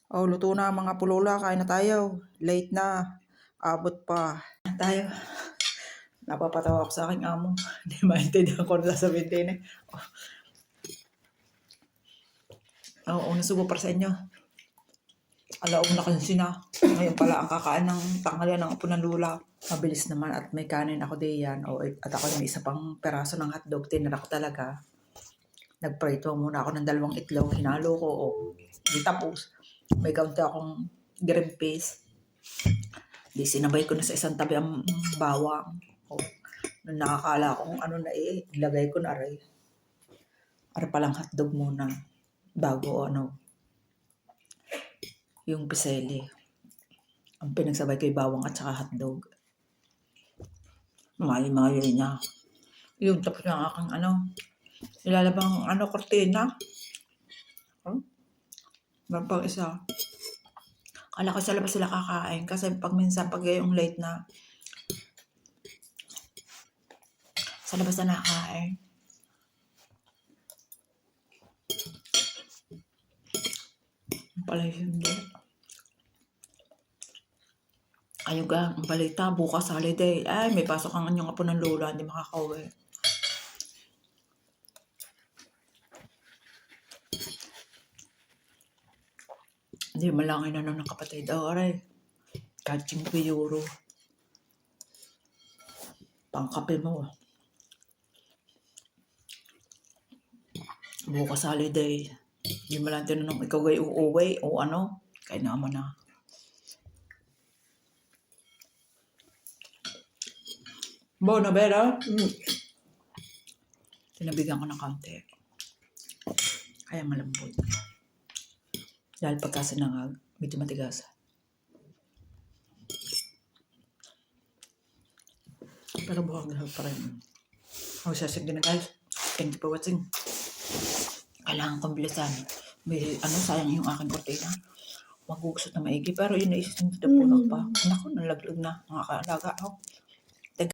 Oh, luto na mga pulula. Kain na tayo. Late na. Abot pa. Tayo. Napapatawa ako sa aking amo. Hindi maintindihan ko na sasabihin din eh. Oo, una subo para sa inyo. Alaog na kasi na. Ngayon pala ang kakain ng tanghalian ng apo ng lula. Mabilis naman at may kanin ako diyan. At ako may isa pang peraso ng hotdog. Tinira ko talaga. Nagprito muna ako ng 2 itlog. Hinalo ko. Di tapos. May kaunti akong green peas. Di sinabay ko na sa isang tabi ang bawang. Nung nakakala kong ano na ilagay ko na aray. Aray palang hotdog muna. Bago yung piseli. Ang pinagsabay ko yung bawang at saka hotdog. Mali-mali niya. Yung tapos ng aking ilalabang kortina. Meron pang isa. Kala ko sa labas sila kakain. Kasi pag minsan pag yung late na, sa labas na nakain. Pala hindi. Ayun ga, ang balita, bukas holiday. Ay, may pasok ang anyong apo ng lola, hindi makakauwi. Hindi malangin na ng kapatid. Aray, catching po euro. Pangkape mo. Bukas holiday. Hindi mo lang tinanong ikaw ay uuwi o ano. Kaya naman na. Bona Vera. Tinabigan ko ng kaunti. Kaya malambot. Dahil pagkasinangag, medyo matigas. Pero buhang na pa rin. Sasig din na guys. Thank you for watching. Kailangan kong bilisan. May sayang yung aking kortina. Magugusot na maigi. Pero yun naisip nito na puno pa. Naku, nalaglag na. Mga kaalaga ako.